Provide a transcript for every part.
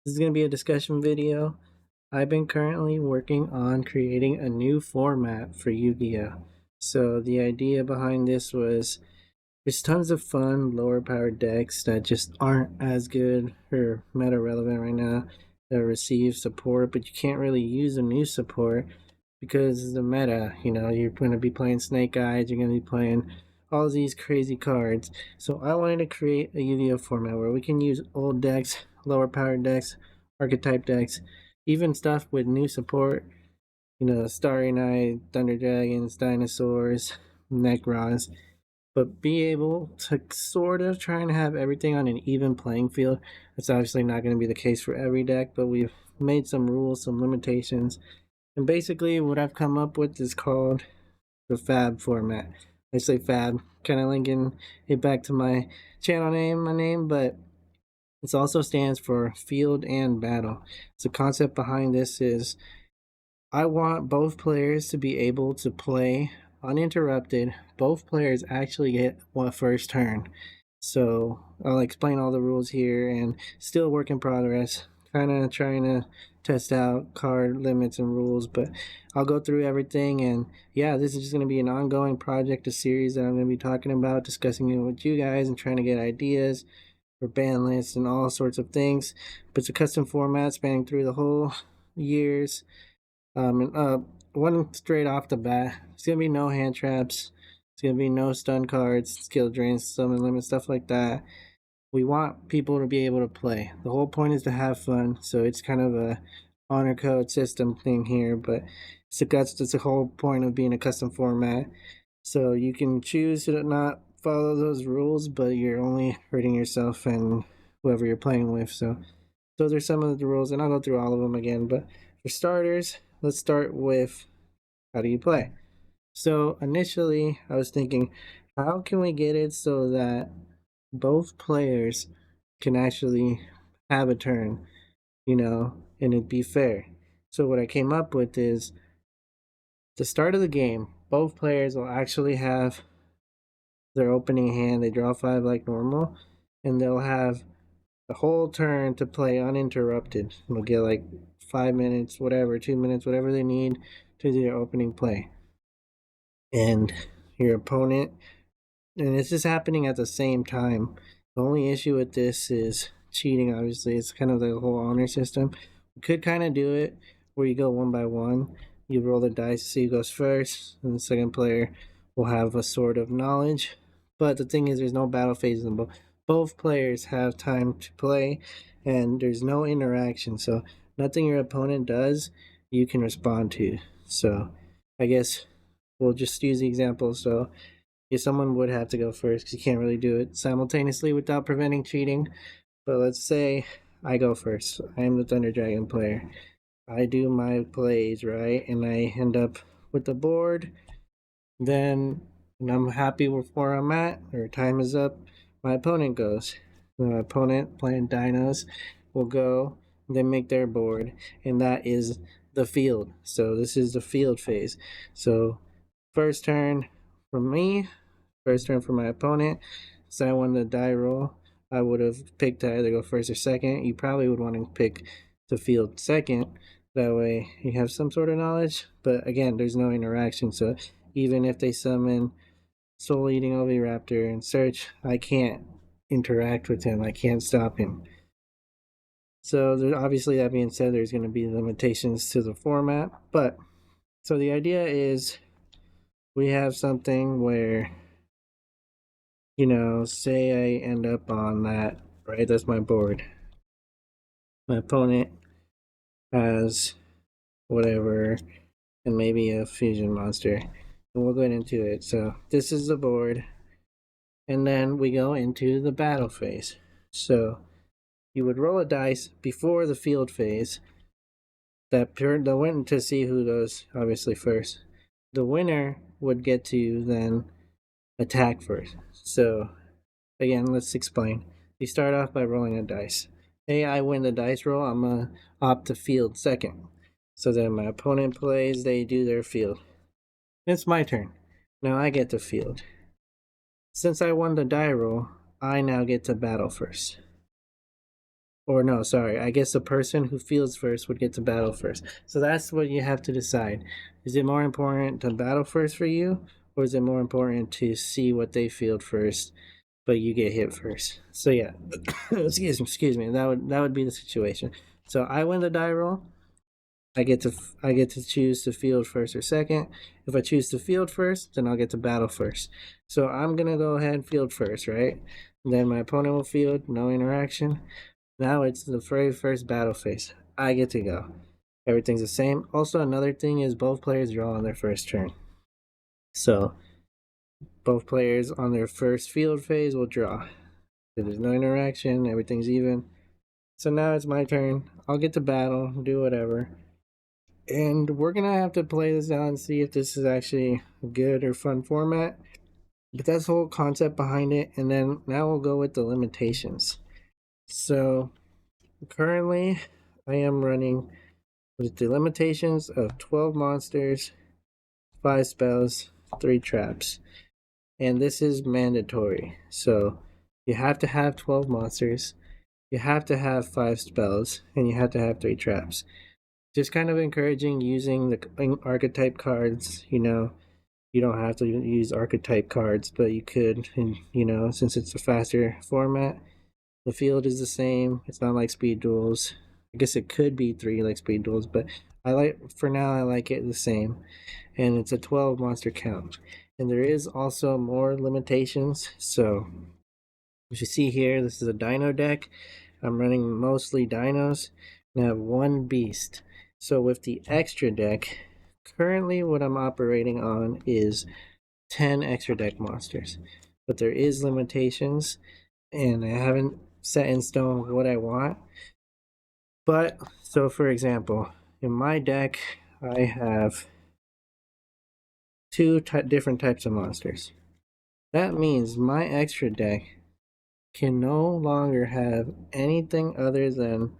This is going to be a discussion video. I've been currently working on creating a new format for Yu-Gi-Oh! So the idea behind this was there's tons of fun lower powered decks that just aren't as good or meta relevant right now that receive support, but you can't really use a new support because the meta, you're going to be playing Snake Eyes, you're going to be playing all these crazy cards. So I wanted to create a Yu-Gi-Oh format where we can use old decks, lower powered decks, archetype decks, even stuff with new support, Starry Night, Thunder Dragons, Dinosaurs, Necrons, but be able to sort of try and have everything on an even playing field. That's obviously not going to be the case for every deck, but we've made some rules, some limitations, and basically what I've come up with is called the Fab format. I say Fab, kind of linking it back to my channel name, but it also stands for Field and Battle. So the concept behind this is I want both players to be able to play uninterrupted. Both players actually get one first turn. So I'll explain all the rules here and still work in progress. Kind of trying to test out card limits and rules, but I'll go through everything. And yeah, this is just going to be an ongoing project, a series that I'm going to be talking about, discussing it with you guys and trying to get ideas for ban lists and all sorts of things. But it's a custom format spanning through the whole years. One straight off the bat, it's gonna be no hand traps. It's gonna be no stun cards, skill drains, summon limits, stuff like that. We want people to be able to play. The whole point is to have fun, so it's kind of a honor code system thing here, but that's the whole point of being a custom format. So you can choose to not follow those rules, but you're only hurting yourself and whoever you're playing with. So those are some of the rules, and I'll go through all of them again. But for starters, let's start with how do you play? So initially, I was thinking, how can we get it so that both players can actually have a turn, and it'd be fair? So what I came up with is the start of the game, both players will actually have their opening hand. They draw 5 like normal, and they'll have the whole turn to play uninterrupted. They'll get like 5 minutes, whatever, 2 minutes, whatever they need to do their opening play. And your opponent, and it's just happening at the same time. The only issue with this is cheating, obviously. It's kind of the whole honor system. We could kind of do it where you go one by one. You roll the dice, see who goes first, and the second player will have a sort of knowledge. But the thing is, there's no battle phases in both players have time to play, and there's no interaction. So nothing your opponent does, you can respond to. So I guess we'll just use the example. So if someone would have to go first because you can't really do it simultaneously without preventing cheating. But let's say I go first. I am the Thunder Dragon player. I do my plays, right? And I end up with the board. Then when I'm happy with where I'm at, or time is up, my opponent goes. My opponent playing dinos will go, they make their board, and that is the field. So this is the field phase. So first turn for me, first turn for my opponent. So I won the die roll. I would have picked to either go first or second. You probably would want to pick the field second. That way you have some sort of knowledge. But again, there's no interaction. So even if they summon Soul Eating Oviraptor and search, I can't interact with him. I can't stop him. So there, obviously, that being said, there's going to be limitations to the format. But so the idea is we have something where, say I end up on that, right? That's my board. My opponent has whatever, and maybe a fusion monster. And we'll get into it. So this is the board. And then we go into the battle phase. So you would roll a dice before the field phase. That went to see who goes obviously first. The winner would get to then attack first. So again, let's explain. You start off by rolling a dice. Hey, I win the dice roll. I'm gonna opt to field second. So then my opponent plays. They do their field. It's my turn. Now I get to field. Since I won the die roll, I now get to battle first. or no, sorry, I guess the person who fields first would get to battle first. So that's what you have to decide. Is it more important to battle first for you, or is it more important to see what they field first, but you get hit first? So yeah, excuse me. That would be the situation. So I win the die roll. I get to choose to field first or second. If I choose to field first, then I'll get to battle first. So I'm gonna go ahead and field first, right? Then my opponent will field, no interaction. Now it's the very first battle phase. I get to go. Everything's the same. Also, another thing is both players draw on their first turn. So both players on their first field phase will draw. So there's no interaction, everything's even. So now it's my turn. I'll get to battle, do whatever. And we're gonna have to play this out and see if this is actually a good or fun format. But that's the whole concept behind it. And then now we'll go with the limitations. So currently I am running with the limitations of 12 monsters, 5 spells, 3 traps. And this is mandatory. So you have to have 12 monsters, you have to have 5 spells, and you have to have 3 traps. Just kind of encouraging using the archetype cards. You don't have to use archetype cards, but you could. And, since it's a faster format, the field is the same. It's not like speed duels. I guess it could be 3 like speed duels, but for now, I like it the same. And it's a 12 monster count. And there is also more limitations. So, as you see here, this is a dino deck. I'm running mostly dinos, and I have 1 beast. So with the extra deck, currently what I'm operating on is 10 extra deck monsters. But there is limitations, and I haven't set in stone what I want. But, so for example, in my deck, I have 2 different types of monsters. That means my extra deck can no longer have anything other than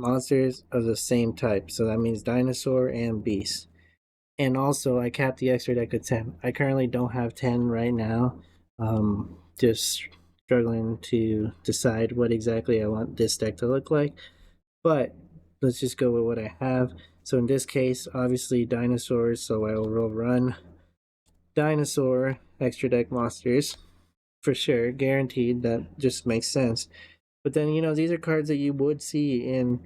monsters of the same type. So that means dinosaur and beast. And also, I capped the extra deck at 10. I currently don't have 10 right now. Just struggling to decide what exactly I want this deck to look like. But let's just go with what I have. So in this case, obviously dinosaurs. So I will run dinosaur extra deck monsters for sure, guaranteed. That just makes sense. But then these are cards that you would see in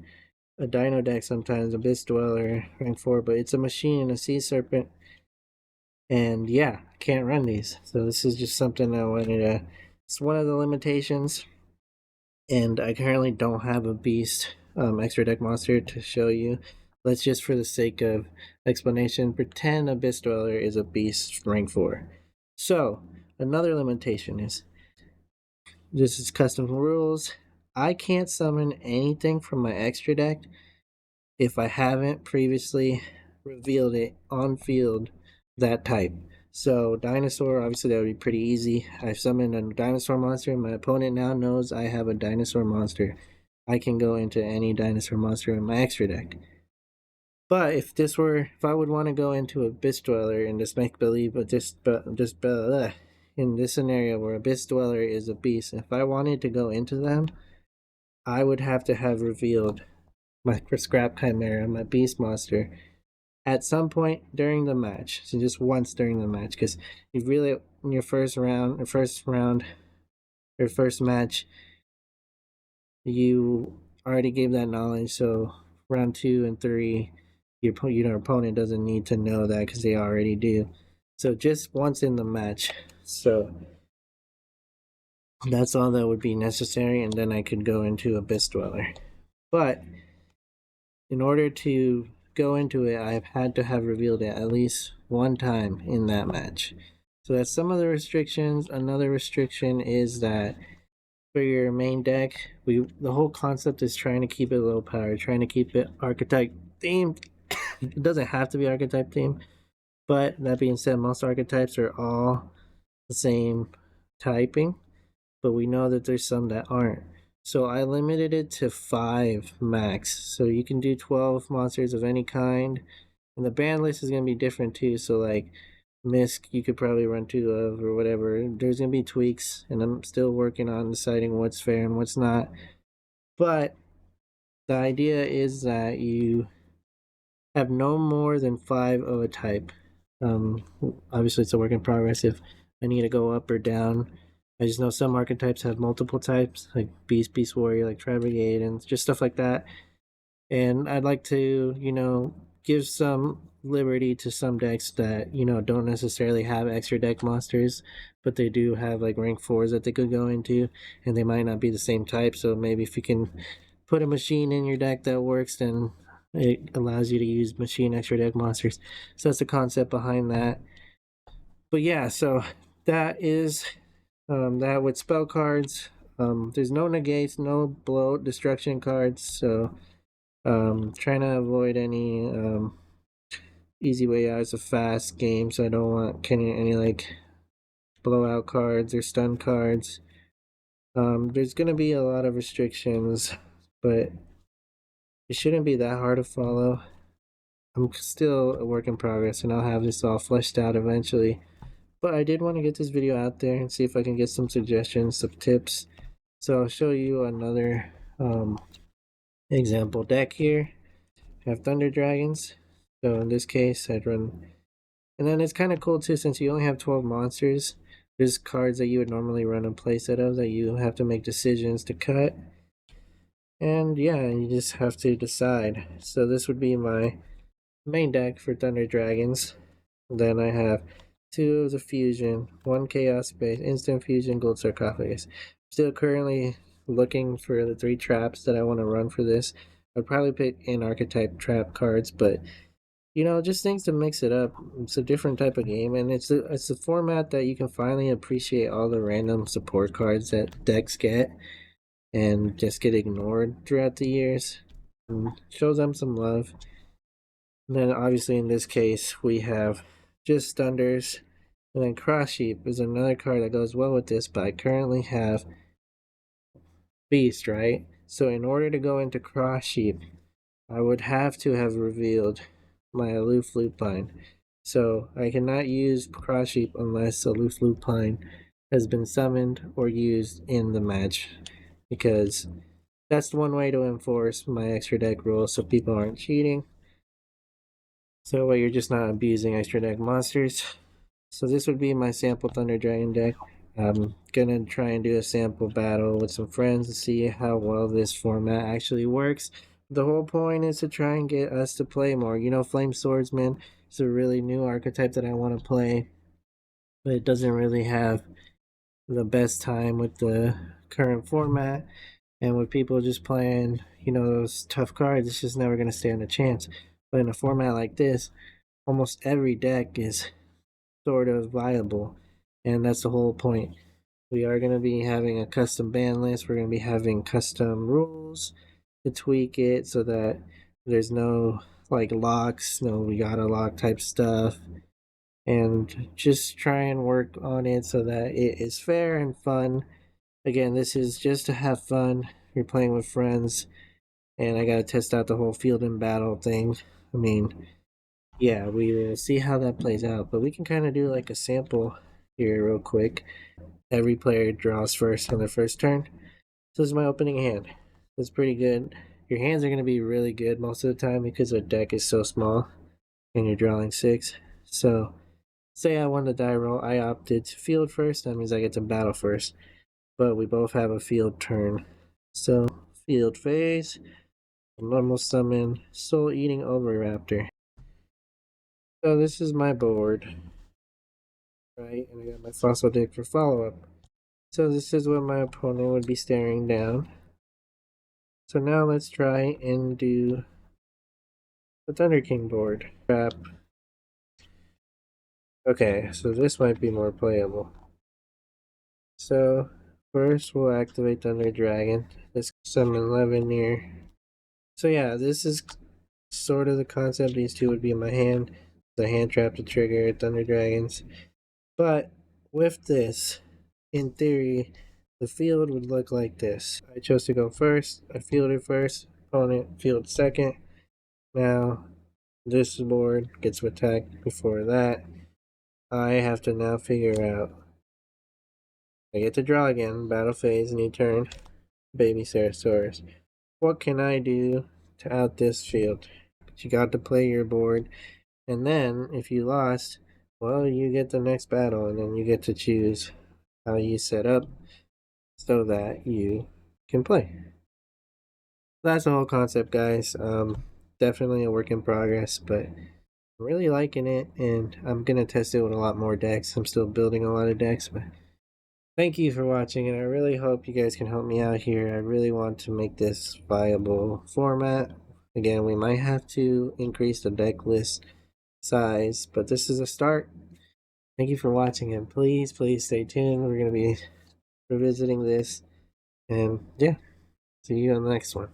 a dino deck sometimes, Abyss Dweller, rank 4, but it's a machine, a sea serpent, and yeah, I can't run these. So this is just something I wanted to. It's one of the limitations, and I currently don't have a beast extra deck monster to show you. Let's just, for the sake of explanation, pretend Abyss Dweller is a beast rank 4. So another limitation is this is custom rules. I can't summon anything from my extra deck if I haven't previously revealed it on field that type. So dinosaur, obviously that would be pretty easy. I've summoned a dinosaur monster. My opponent now knows I have a dinosaur monster. I can go into any dinosaur monster in my extra deck. But if I would want to go into Abyss Dweller and just make believe, in this scenario where Abyss Dweller is a beast, if I wanted to go into them, I would have to have revealed my Scrap Chimera, my Beast Monster, at some point during the match. So just once during the match, because you really, in your first match, you already gave that knowledge. So round 2 and 3, your opponent doesn't need to know that because they already do. So just once in the match. So that's all that would be necessary, and then I could go into Abyss Dweller. But in order to go into it, I've had to have revealed it at least one time in that match. So that's some of the restrictions. Another restriction is that for your main deck, the whole concept is trying to keep it low power, trying to keep it archetype themed. It doesn't have to be archetype themed, but that being said, most archetypes are all the same typing, but we know that there's some that aren't. So I limited it to 5 max. So you can do 12 monsters of any kind. And the ban list is going to be different too. So like Misk, you could probably run 2 of or whatever. There's going to be tweaks, and I'm still working on deciding what's fair and what's not. But The idea is that you have no more than 5 of a type. Um, Obviously, it's a work in progress. If I need to go up or down, I just know some archetypes have multiple types, like Beast, Beast Warrior, like Tri Brigade, and just stuff like that. And I'd like to, give some liberty to some decks that, don't necessarily have extra deck monsters, but they do have like rank fours that they could go into, and they might not be the same type. So maybe if you can put a machine in your deck that works, then it allows you to use machine extra deck monsters. So that's the concept behind that. But yeah, so that is that with spell cards. There's no negates, no bloat, destruction cards. So trying to avoid any easy way out. It's a fast game, so I don't want any like blowout cards or stun cards. There's gonna be a lot of restrictions, but it shouldn't be that hard to follow. I'm still a work in progress, and I'll have this all fleshed out eventually. But I did want to get this video out there and see if I can get some suggestions, some tips. So I'll show you another example deck here. I have Thunder Dragons. So in this case, I'd run. And then it's kind of cool too, since you only have 12 monsters. There's cards that you would normally run a playset of that you have to make decisions to cut. And yeah, you just have to decide. So this would be my main deck for Thunder Dragons. Then I have 2 of the fusion, 1 chaos space, instant fusion, gold sarcophagus. Still currently looking for the 3 traps that I want to run for this. I'd probably pick in archetype trap cards, but just things to mix it up. It's a different type of game, and it's a format that you can finally appreciate all the random support cards that decks get and just get ignored throughout the years. And show them some love. And then obviously in this case we have just Thunders, and then Cross Sheep is another card that goes well with this, but I currently have Beast, right? So in order to go into Cross Sheep, I would have to have revealed my Aloof Lupine. So I cannot use Cross Sheep unless Aloof Lupine has been summoned or used in the match, because that's one way to enforce my extra deck rules so people aren't cheating. So that way you're just not abusing extra deck monsters. So this would be my sample Thunder Dragon deck. I'm gonna try and do a sample battle with some friends to see how well this format actually works. The whole point is to try and get us to play more. Flame Swordsman is a really new archetype that I want to play, but it doesn't really have the best time with the current format. And with people just playing, those tough cards, it's just never gonna stand a chance. But in a format like this, almost every deck is sort of viable, and that's the whole point. We are going to be having a custom ban list. We're going to be having custom rules to tweak it so that there's no like locks, no we gotta lock type stuff, and just try and work on it so that it is fair and fun. Again, this is just to have fun. You're playing with friends, and I gotta test out the whole field and battle thing. I mean, yeah, we will see how that plays out, but we can kind of do like a sample here real quick. Every player draws first on their first turn. So this is my opening hand. It's pretty good. Your hands are going to be really good most of the time because the deck is so small and you're drawing 6. So say I won the die roll, I opted to field first. That means I get to battle first, but we both have a field turn. So field phase, normal summon, soul eating Overraptor. So this is my board, right? And I got my fossil dig for follow up. So this is what my opponent would be staring down. So now let's try and do the Thunder King board. Trap. Okay, so this might be more playable. So first we'll activate Thunder Dragon. Let's summon Levineer. So yeah, this is sort of the concept. These 2 would be in my hand. The hand trap to trigger Thunder Dragons. But with this, in theory, the field would look like this. I chose to go first. I fielded first. Opponent field second. Now, this board gets attacked before that. I have to now figure out. I get to draw again. Battle phase, new turn. Baby Ceratosaurus. what can I do to out this field? But you got to play your board, and then if you lost, well, you get the next battle, and then you get to choose how you set up so that you can play. That's the whole concept, guys. Definitely a work in progress, but I'm really liking it, and I'm gonna test it with a lot more decks. I'm still building a lot of decks, but thank you for watching, and I really hope you guys can help me out here. I really want to make this viable format. Again, we might have to increase the deck list size, but this is a start. Thank you for watching, and please, please stay tuned. We're gonna be revisiting this, and yeah, see you on the next one.